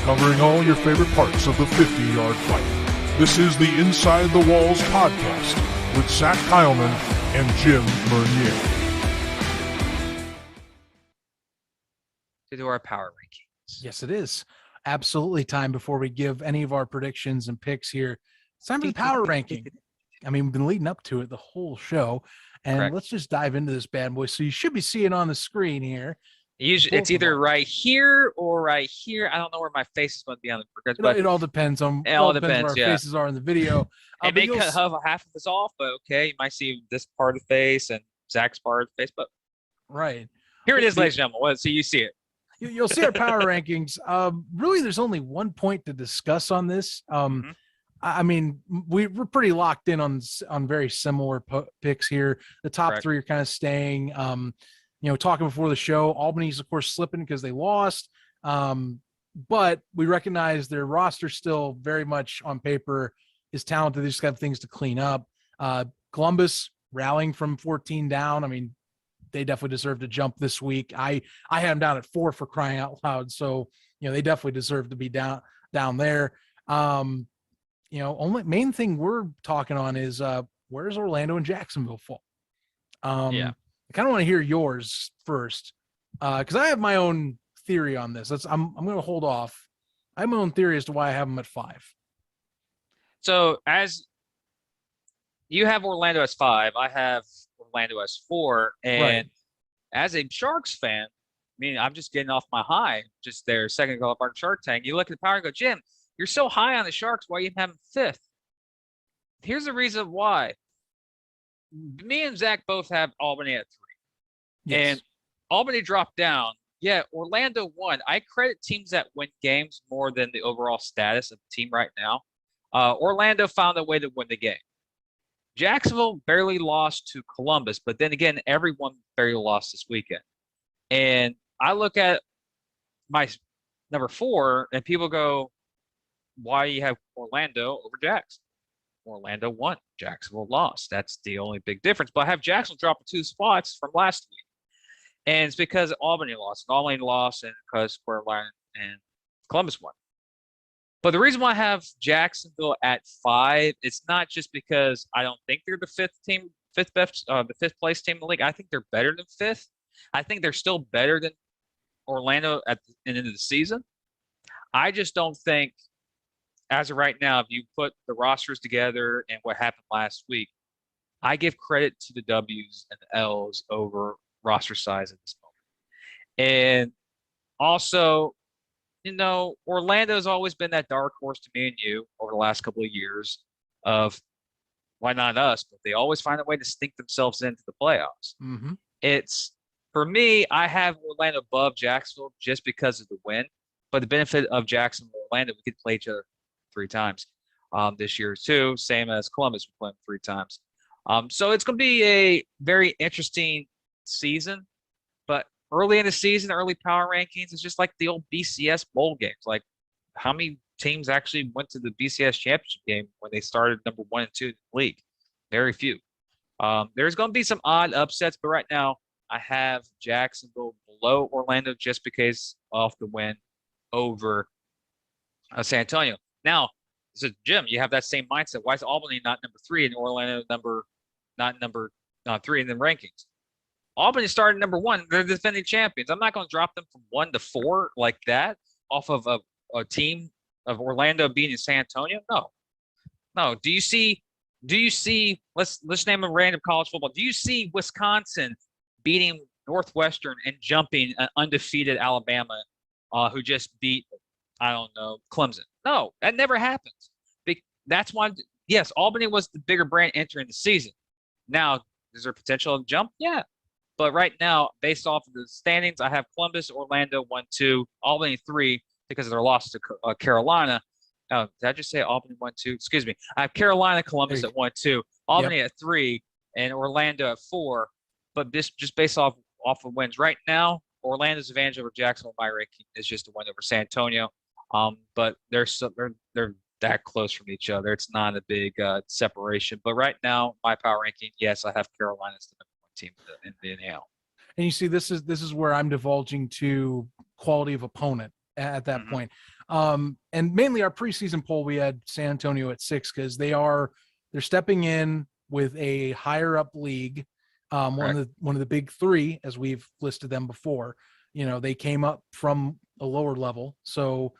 covering all your favorite parts of the 50-yard fight. This is the Inside the Walls podcast with Zach Kyleman and Jim Mernier. To do our power rankings. Yes, it is. Absolutely time before we give any of our predictions and picks here. It's time for the power ranking. I mean, we've been leading up to it the whole show. And Correct. Let's just dive into this bad boy. So you should be seeing on the screen here. Usually, it's either right here or right here. I don't know where my face is going to be on the progress, but It all depends on it all depends where depends, our faces are in the video. it may cut half of us off, but okay, you might see this part of the face and Zach's part of the face, but right here it is, ladies and gentlemen. Well, so you see it. You'll see our power rankings. Really, there's only one point to discuss on this. I mean, we're pretty locked in on very similar picks here. The top Correct. three are kind of staying. Talking before the show, Albany's of course slipping because they lost. But we recognize their roster still very much on paper is talented. They just have things to clean up. Columbus rallying from 14 down. I mean, they definitely deserve to jump this week. I had them down at 4 for crying out loud. So, they definitely deserve to be down there. Only main thing we're talking on is where's Orlando and Jacksonville fall? I kind of want to hear yours first because I have my own theory on this. I'm going to hold off. I have my own theory as to why I have them at 5. So as you have Orlando as 5, I have Orlando as 4, and Right. as a Sharks fan, I mean, I'm just getting off my high. Just their second go up on Shark Tank. You look at the power and go, Jim, you're so high on the Sharks. Why you have them 5th? Here's the reason why. Me and Zach both have Albany at 3. Yes. And Albany dropped down. Yeah, Orlando won. I credit teams that win games more than the overall status of the team right now. Orlando found a way to win the game. Jacksonville barely lost to Columbus, but then again, everyone barely lost this weekend. And I look at my number 4, and people go, why do you have Orlando over Jacksonville? Orlando won. Jacksonville lost. That's the only big difference. But I have Jacksonville dropping 2 spots from last week. And it's because Albany lost. Albany lost and because Carolina and Columbus won. But the reason why I have Jacksonville at 5, it's not just because I don't think they're the 5th place team in the league. I think they're better than 5th. I think they're still better than Orlando at the end of the season. I just don't think, as of right now, if you put the rosters together and what happened last week, I give credit to the W's and the L's over roster size at this moment. And also, Orlando's always been that dark horse to me and you over the last couple of years of why not us, but they always find a way to sneak themselves into the playoffs. Mm-hmm. It's, for me, I have Orlando above Jacksonville just because of the win, but the benefit of Jacksonville and Orlando, we could play each other 3 times this year too, same as Columbus, we played 3 times. So it's going to be a very interesting season, but early in the season, early power rankings is just like the old BCS bowl games. Like, how many teams actually went to the BCS championship game when they started number 1 and 2 in the league? Very few. There's going to be some odd upsets, but right now I have Jacksonville below Orlando just because of the win over San Antonio. Now, so Jim, you have that same mindset. Why is Albany not number 3 and Orlando not number 3 in the rankings? Albany started number 1. They're the defending champions. I'm not going to drop them from 1 to 4 like that off of a team of Orlando beating San Antonio. No. Do you see? Let's name a random college football. Do you see Wisconsin beating Northwestern and jumping an undefeated Alabama, who just beat, I don't know, Clemson? No, that never happens. That's why. Yes, Albany was the bigger brand entering the season. Now, is there potential to jump? Yeah. But right now, based off of the standings, I have Columbus, Orlando 1, 2, Albany 3 because of their loss to Carolina. Did I just say Albany 1, 2? Excuse me. I have Carolina, Columbus at 1, 2, Albany at 3, and Orlando at 4. But this just based off of wins right now, Orlando's advantage over Jacksonville in my ranking is just a win over San Antonio. But they're that close from each other. It's not a big separation. But right now, my power ranking, yes, I have Carolina as the number 1 team in the NL. And you see, this is where I'm divulging to quality of opponent at that point. And mainly our preseason poll, we had San Antonio at 6 because they're stepping in with a higher up league. One of the big three, as we've listed them before. They came up from a lower level, so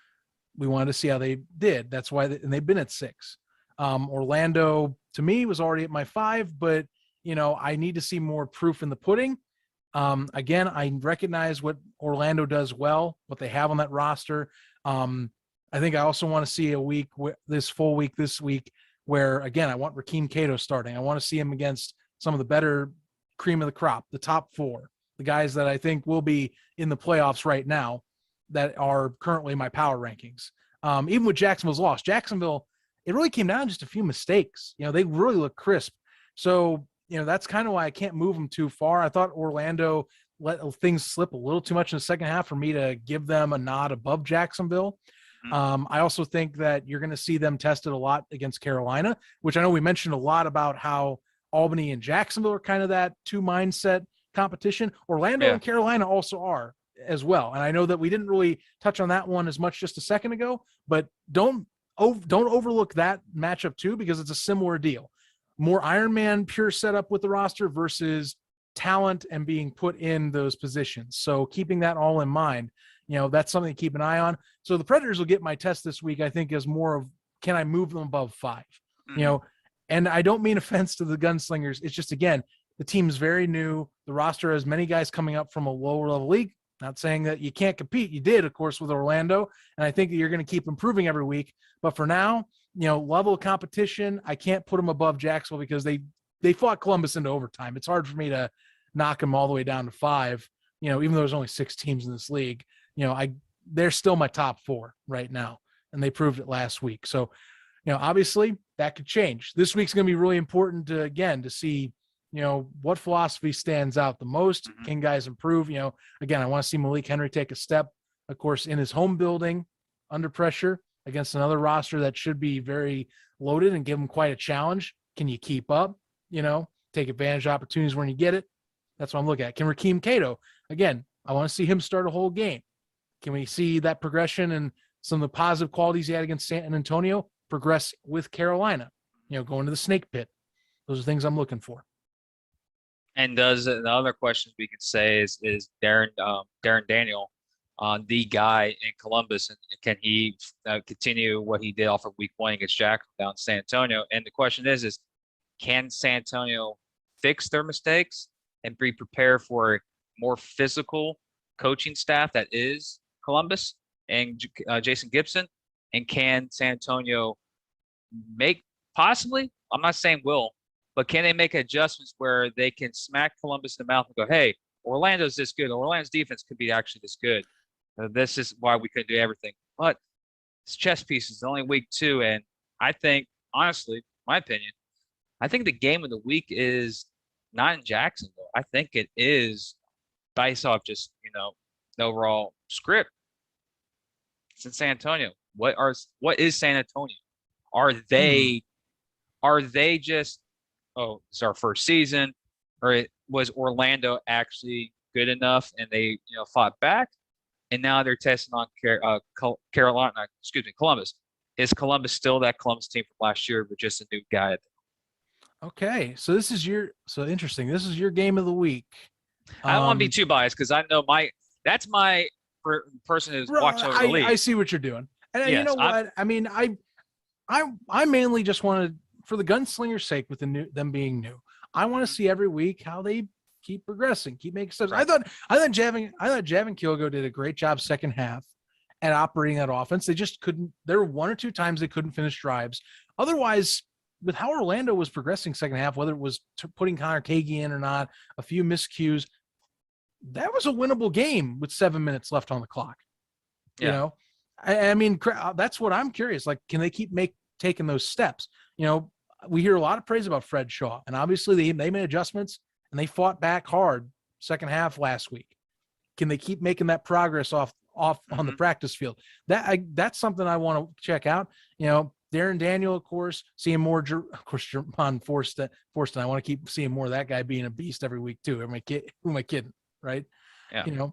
we wanted to see how they did. That's why, and they've been at 6. Orlando, to me, was already at my 5, but I need to see more proof in the pudding. Again, I recognize what Orlando does well, what they have on that roster. I think I also want to see this full week this week where, again, I want Rakeem Cato starting. I want to see him against some of the better cream of the crop, the top 4, the guys that I think will be in the playoffs right now that are currently my power rankings. Even with Jacksonville's loss, Jacksonville, it really came down to just a few mistakes. They really look crisp. So, that's kind of why I can't move them too far. I thought Orlando let things slip a little too much in the second half for me to give them a nod above Jacksonville. I also think that you're going to see them tested a lot against Carolina, which I know we mentioned a lot about how Albany and Jacksonville are kind of that 2 mindset competition. Orlando and Carolina also are as well. And I know that we didn't really touch on that one as much just a second ago, but don't overlook that matchup too, because it's a similar deal. More Iron Man pure setup with the roster versus talent and being put in those positions. So keeping that all in mind, that's something to keep an eye on. So the Predators will get my test this week, I think, as more of, can I move them above 5? And I don't mean offense to the Gunslingers. It's just, again, the team's very new. The roster has many guys coming up from a lower level league. Not saying that you can't compete. You did, of course, with Orlando. And I think that you're going to keep improving every week. But for now, level of competition, I can't put them above Jacksonville because they fought Columbus into overtime. It's hard for me to knock them all the way down to 5, even though there's only 6 teams in this league. They're still my top 4 right now, and they proved it last week. So, obviously that could change. This week's going to be really important to see, what philosophy stands out the most. Can guys improve? Again, I want to see Malik Henry take a step, of course, in his home building under pressure against another roster that should be very loaded and give him quite a challenge. Can you keep up? Take advantage of opportunities when you get it. That's what I'm looking at. Can Rakeem Cato, again, I want to see him start a whole game. Can we see that progression and some of the positive qualities he had against San Antonio progress with Carolina, going to the snake pit? Those are things I'm looking for. And the other question we can say is Darren Daniel, the guy in Columbus, and can he continue what he did off of week 1 against Jacksonville down in San Antonio? And the question is can San Antonio fix their mistakes and be prepared for a more physical coaching staff that is Columbus and Jason Gibson? And can San Antonio make possibly, I'm not saying will, but can they make adjustments where they can smack Columbus in the mouth and go, hey, Orlando's this good. Orlando's defense could be actually this good. This is why we couldn't do everything. But it's chess pieces, only week 2. And I think, honestly, my opinion, I think the game of the week is not in Jacksonville. I think it is based off just, the overall script. It's in San Antonio. What is San Antonio? Are they just, it's our first season, or was Orlando actually good enough and they fought back, and now they're testing on Columbus? Is Columbus still that Columbus team from last year with just a new guy? Okay, so interesting. This is your game of the week. I don't want to be too biased because I know that's my person who's watching over the league. I see what you're doing, and yes, you know what? I mainly just wanted, for the Gunslinger's sake, with them being new, I want to see every week how they keep progressing, keep making steps. Right. I thought Javin Kilgo did a great job second half at operating that offense. They just couldn't. There were 1 or 2 times they couldn't finish drives. Otherwise, with how Orlando was progressing second half, whether it was putting Connor Kagi in or not, a few miscues, that was a winnable game with 7 minutes left on the clock. Yeah. I mean, that's what I'm curious. Like, can they keep taking those steps? We hear a lot of praise about Fred Shaw, and obviously they made adjustments and they fought back hard second half last week. Can they keep making that progress off on the practice field? That's something I want to check out. Darren Daniel, of course, seeing more, of course, Jermon Forston. I want to keep seeing more of that guy being a beast every week too. Who am I kidding? Right. Yeah.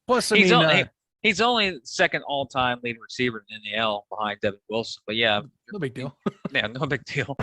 Plus, he's He's only second all-time leading receiver in the NAL behind Devin Wilson. But yeah, No big deal. yeah, no big deal.